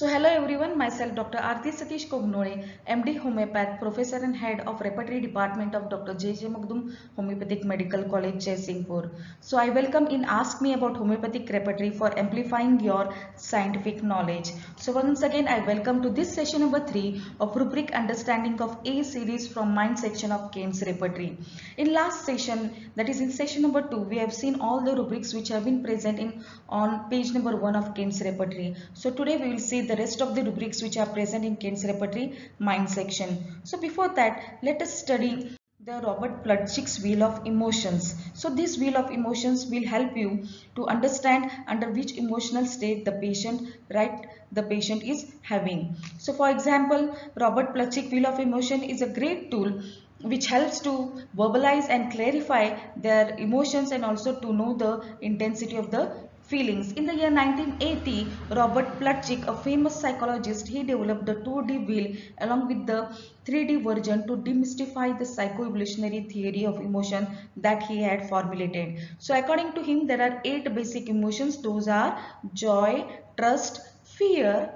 So hello everyone, myself Dr. Aarti Satish Kognole, MD Homeopath, Professor and Head of Repertory Department of Dr. J.J. Magdum Homeopathic Medical College, Jaisingpur. So I welcome in Ask Me About Homeopathic Repertory for amplifying your scientific knowledge. So once again I welcome to this session number 3 of rubric Understanding of A series from Mind section of Kane's Repertory. In last session, that is in session number 2, we have seen all the rubrics which have been present in on page number 1 of Kane's Repertory. So today we will see the rest of the rubrics which are present in Kane's Repertory Mind section. So before that, let us study the Robert Plutchik's Wheel of Emotions. So this Wheel of Emotions will help you to understand under which emotional state the patient is having. So for example, Robert Plutchik Wheel of Emotion is a great tool which helps to verbalize and clarify their emotions and also to know the intensity of the feelings. In the year 1980, Robert Plutchik, a famous psychologist, he developed the 2D wheel along with the 3D version to demystify the psychoevolutionary theory of emotion that he had formulated. So according to him, there are 8 basic emotions. Those are joy, trust, fear,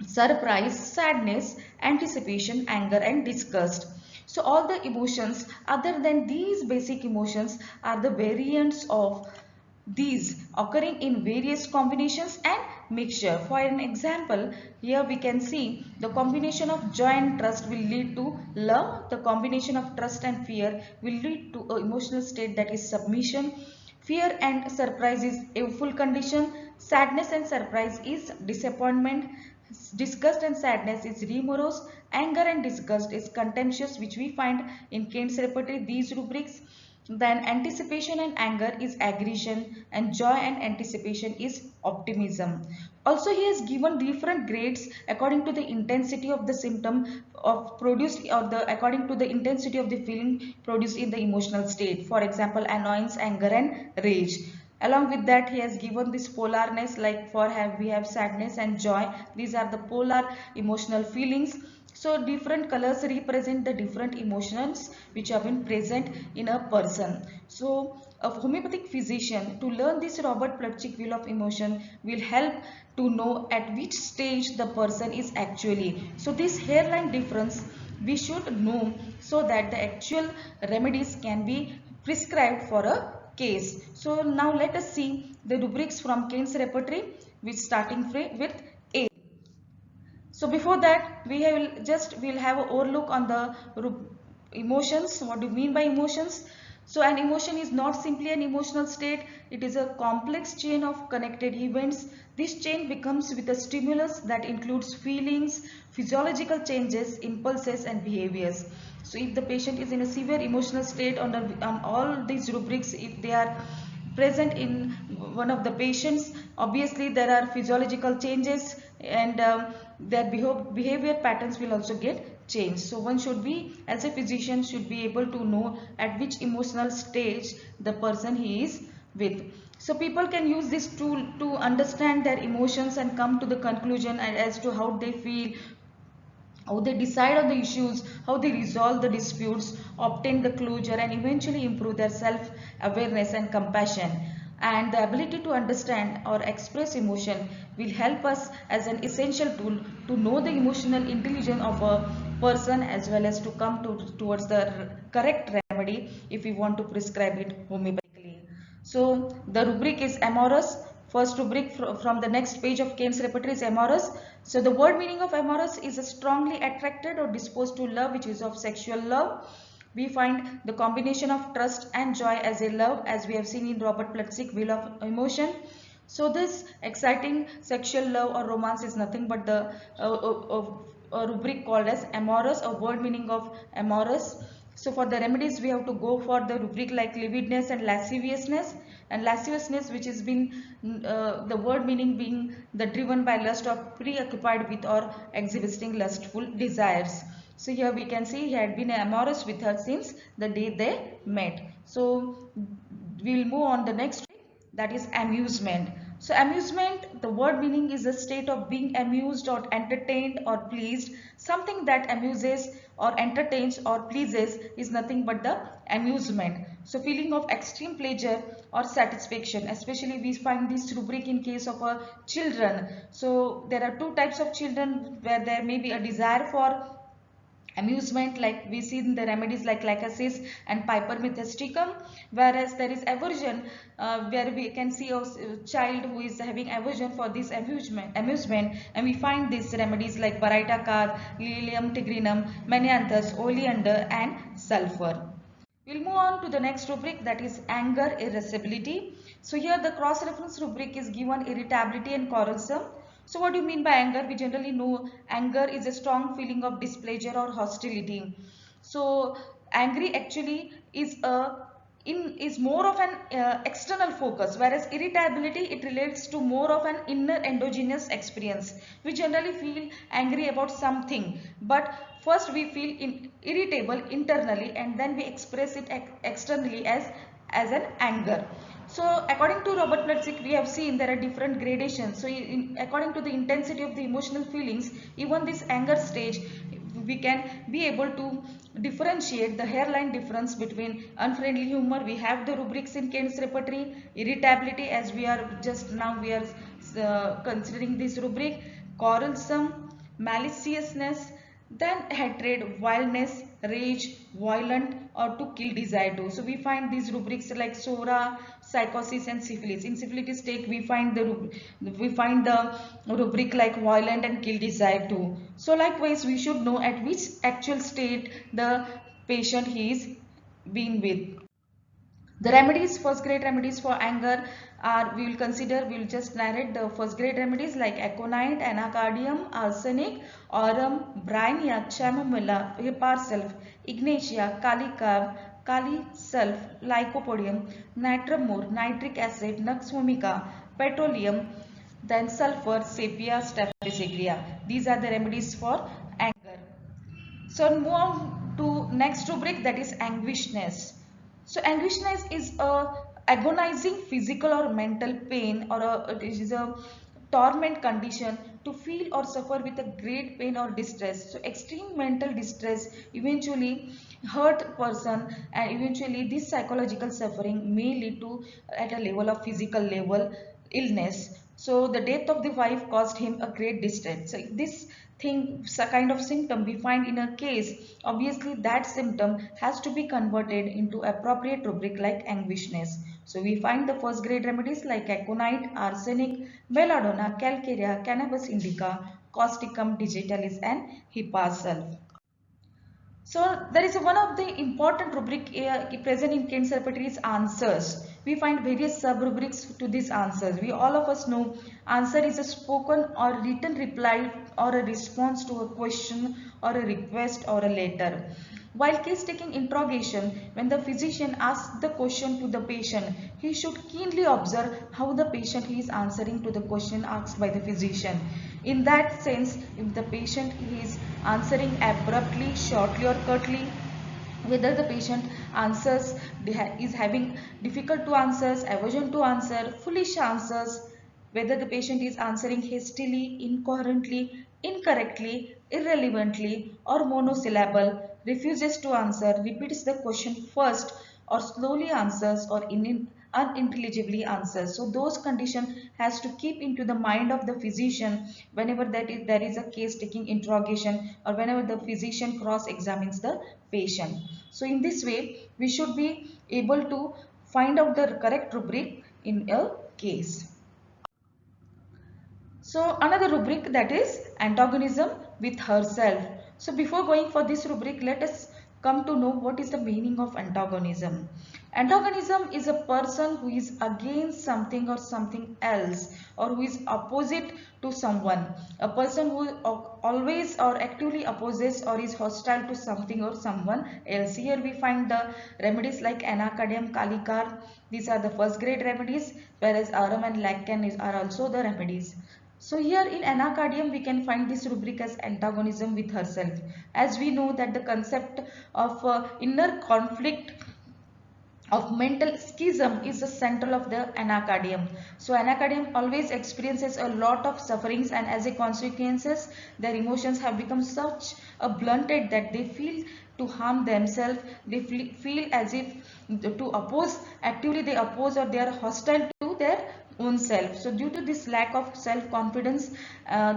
surprise, sadness, anticipation, anger and disgust. So all the emotions other than these basic emotions are the variants of these occurring in various combinations and mixture. For an example, here we can see the combination of joy and trust will lead to love. The combination of trust and fear will lead to an emotional state that is submission. Fear and surprise is a full condition. Sadness and surprise is disappointment. Disgust and sadness is remorse. Anger and disgust is contemptuous, which we find in Kane's Repertory, these rubrics. Then anticipation and anger is aggression, and joy and anticipation is optimism. Also, he has given different grades according to the intensity of the symptom of produced or the according to the intensity of the feeling produced in the emotional state. For example, annoyance, anger and rage. Along with that, he has given this polarness, like we have sadness and joy. These are the polar emotional feelings. So different colors represent the different emotions which have been present in a person. So a homeopathic physician to learn this Robert Plutchik wheel of emotion will help to know at which stage the person is actually. So this hairline difference we should know so that the actual remedies can be prescribed for a case. So now let us see the rubrics from Kane's Repertory, which starting with A. So before that, we'll have an overlook on the emotions. What do you mean by emotions? So an emotion is not simply an emotional state. It is a complex chain of connected events. This chain becomes with a stimulus that includes feelings, physiological changes, impulses and behaviors. So if the patient is in a severe emotional state on all these rubrics, if they are present in one of the patients, obviously there are physiological changes and their behavior patterns will also get changed. So one should be, as a physician, should be able to know at which emotional stage the person he is with. So people can use this tool to understand their emotions and come to the conclusion as to how they feel, how they decide on the issues, how they resolve the disputes, obtain the closure and eventually improve their self-awareness and compassion. And the ability to understand or express emotion will help us as an essential tool to know the emotional intelligence of a person as well as to come towards the correct remedy if we want to prescribe it homeopathically. So the rubric is amorous. First rubric from the next page of Kane's Repertory is amorous. So the word meaning of amorous is a strongly attracted or disposed to love, which is of sexual love. We find the combination of trust and joy as a love, as we have seen in Robert Plutchik Wheel of Emotion. So this exciting sexual love or romance is nothing but the rubric called as amorous, a word meaning of amorous. So for the remedies, we have to go for the rubric like lividness and lasciviousness. And lasciviousness, which has been the word meaning being the driven by lust or preoccupied with or exhibiting lustful desires. So here we can see he had been amorous with her since the day they met. So we will move on the next, that is amusement. So amusement, the word meaning is a state of being amused or entertained or pleased. Something that amuses or entertains or pleases is nothing but the amusement. So feeling of extreme pleasure or satisfaction, especially we find this rubric in case of children. So there are two types of children where there may be a desire for amusement, like we see in the remedies like lachesis and pipermethysticum, whereas there is aversion, where we can see a child who is having aversion for this amusement, and we find these remedies like Baryta Lilium tigrinum, Manianthus, Oleander and sulfur. We'll move on to the next rubric, that is anger irascibility. So here the cross reference rubric is given irritability and quarrelsome. So what do you mean by anger? We generally know anger is a strong feeling of displeasure or hostility. So angry actually is more of an external focus, whereas irritability, it relates to more of an inner endogenous experience. We generally feel angry about something, but first we feel irritable internally and then we express it externally as an anger. So according to Robert Plutchik, we have seen there are different gradations. So according to the intensity of the emotional feelings, even this anger stage, we can be able to differentiate the hairline difference between unfriendly humor. We have the rubrics in Kent's repertory, irritability, as we are just now we are considering this rubric, quarrelsome, maliciousness, then hatred, wildness, rage, violent, or to kill desire to. So we find these rubrics like Sora, psychosis, and syphilis. In syphilitis take we find the rubric like violent and kill desire to. So likewise, we should know at which actual state the patient he is being with. The remedies, first grade remedies for anger are, we will just narrate the first grade remedies like aconite, anacardium, arsenic, aurum, bromia, chamomilla, hepar sulph, ignatia, kalicab, kali sulph, lycopodium, nitramur, nitric acid, nux vomica, petroleum, then sulfur, sepia, staphylococcus. These are the remedies for anger. So move on to next rubric, that is anguishness. So anguishness is a agonizing physical or mental pain, or it is a torment condition to feel or suffer with a great pain or distress. So extreme mental distress eventually hurt person, and eventually this psychological suffering may lead to at a level of physical level illness. So the death of the wife caused him a great distress. So this thing, kind of symptom we find in a case, obviously that symptom has to be converted into appropriate rubric like anguishness. So we find the first grade remedies like aconite, arsenic, belladonna, calcarea, cannabis indica, causticum digitalis and hepar. So there is one of the important rubric present in Kent's repertory is answers. We find various sub-rubrics to these answers. We all of us know answer is a spoken or written reply or a response to a question or a request or a letter. While case taking interrogation, when the physician asks the question to the patient, he should keenly observe how the patient is answering to the question asked by the physician. In that sense, if the patient is answering abruptly, shortly or curtly, whether the patient answers is having difficult to answers, aversion to answer, foolish answers, whether the patient is answering hastily, incoherently, incorrectly, irrelevantly or monosyllable, refuses to answer, repeats the question first, or slowly answers, or unintelligibly answers. So those conditions has to keep into the mind of the physician whenever there is a case taking interrogation, or whenever the physician cross examines the patient. So in this way we should be able to find out the correct rubric in a case. So another rubric, that is antagonism with herself. So before going for this rubric, let us come to know what is the meaning of antagonism. Antagonism is a person who is against something or something else, or who is opposite to someone. A person who always or actively opposes or is hostile to something or someone else. Here we find the remedies like anacardium, kalicar. These are the first grade remedies, whereas aurum and lichen are also the remedies. So here in anacardium we can find this rubric as antagonism with herself. As we know that the concept of inner conflict of mental schism is the central of the anacardium. So anacardium always experiences a lot of sufferings, and as a consequences their emotions have become such a blunted that they feel to harm themselves. They feel as if to oppose, actively they oppose, or they are hostile to their own self. So due to this lack of self-confidence,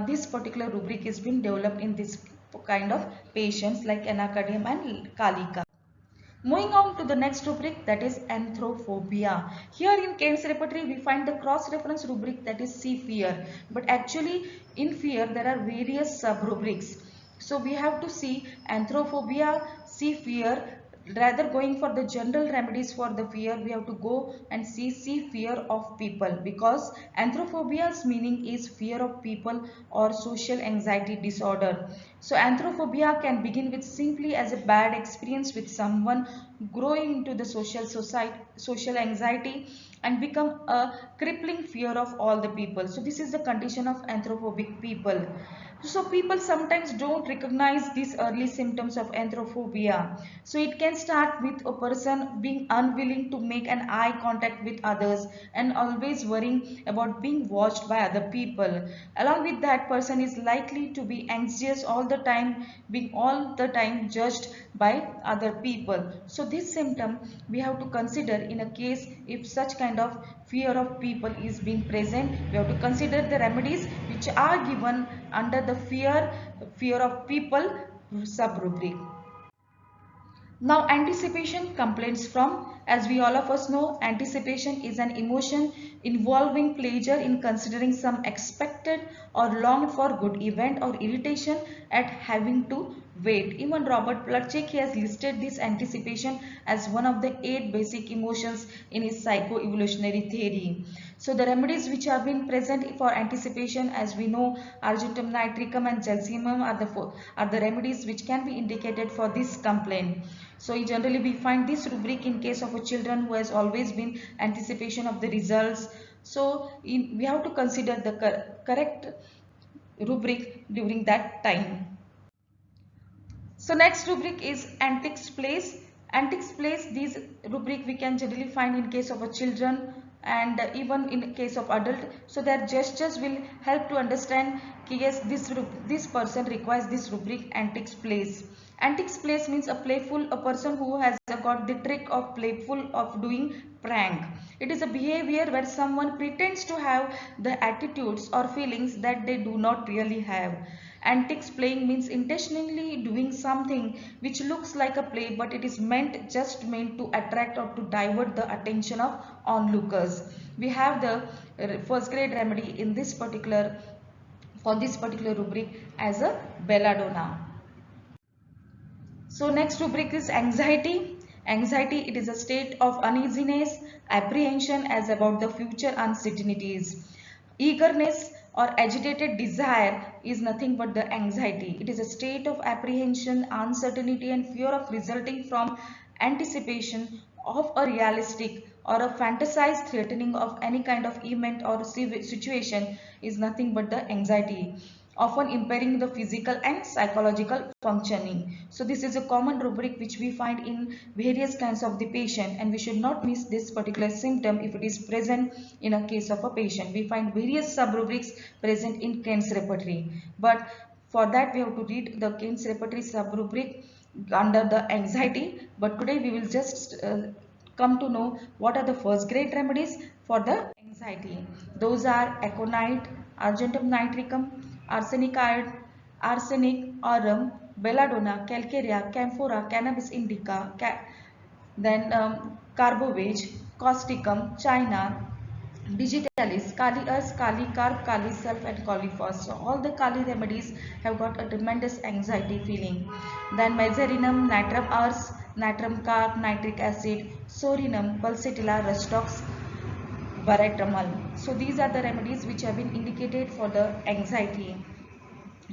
this particular rubric is being developed in this kind of patients like anacardium and kalika. Moving on to the next rubric, that is anthrophobia. Here in Cairns repertory we find the cross-reference rubric, that is see fear. But actually in fear there are various sub-rubrics. So we have to see anthrophobia, see fear. Rather going for the general remedies for the fear, we have to go and see fear of people, because anthrophobia's meaning is fear of people or social anxiety disorder. So anthrophobia can begin with simply as a bad experience with someone, growing into the social anxiety, and become a crippling fear of all the people. So this is the condition of anthrophobic people. So people sometimes don't recognize these early symptoms of anthrophobia. So it can start with a person being unwilling to make an eye contact with others and always worrying about being watched by other people. Along with that, person is likely to be anxious all the time, being all the time judged by other people. So this symptom we have to consider in a case if such kind of fear of people is being present. We have to consider the remedies which are given under the fear of people sub rubric. Now anticipation complaints from, as we all of us know, anticipation is an emotion involving pleasure in considering some expected or longed for good event, or irritation at having to wait. Even Robert Plutchik has listed this anticipation as one of the 8 basic emotions in his psychoevolutionary theory. So the remedies which have been present for anticipation, as we know, argentum nitricum and gelsemium are the remedies which can be indicated for this complaint. So generally we find this rubric in case of a children who has always been anticipation of the results. So we have to consider the correct rubric during that time. So next rubric is antics plays. Antics plays, these rubric we can generally find in case of a children and even in case of adult. So their gestures will help to understand yes, this person requires this rubric antics plays. Antics plays means a person who has got the trick of playful of doing prank. It is a behavior where someone pretends to have the attitudes or feelings that they do not really have. Antics playing means intentionally doing something which looks like a play, but it is just meant to attract or to divert the attention of onlookers. We have the first grade remedy in this particular for this particular rubric as a belladonna. So next rubric is anxiety. Anxiety, it is a state of uneasiness, apprehension as about the future uncertainties. Eagerness or agitated desire is nothing but the anxiety. It is a state of apprehension, uncertainty and fear of resulting from anticipation of a realistic or a fantasized threatening of any kind of event or situation is nothing but the anxiety, often impairing the physical and psychological functioning. So this is a common rubric which we find in various kinds of the patient, and we should not miss this particular symptom if it is present in a case of a patient. We find various sub-rubrics present in Cairns repertory, but for that we have to read the Cairns repertory sub-rubric under the anxiety. But today we will just come to know what are the first grade remedies for the anxiety. Those are aconite, argentum nitricum, arsenic iode, arsenic, aurum, belladonna, calcarea, camphora, cannabis indica, then carbovage, causticum, china, digitalis, kali earth, kali carb, kali self and kali first. So all the kali remedies have got a tremendous anxiety feeling. Then mesarinum, natrum ars, natrum carb, nitric acid, sorinum, pulsatilla, rustox, paracetamol. So these are the remedies which have been indicated for the anxiety.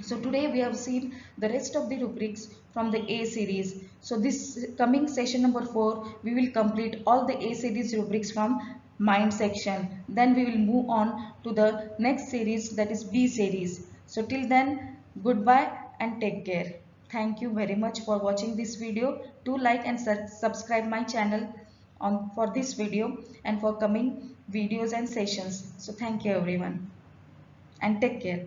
So today we have seen the rest of the rubrics from the A series. So this coming session number 4, we will complete all the A series rubrics from mind section. Then we will move on to the next series, that is B series. So till then, goodbye and take care. Thank you very much for watching this video. Do like and subscribe my channel. on for this video and for coming videos and sessions. So thank you everyone and take care.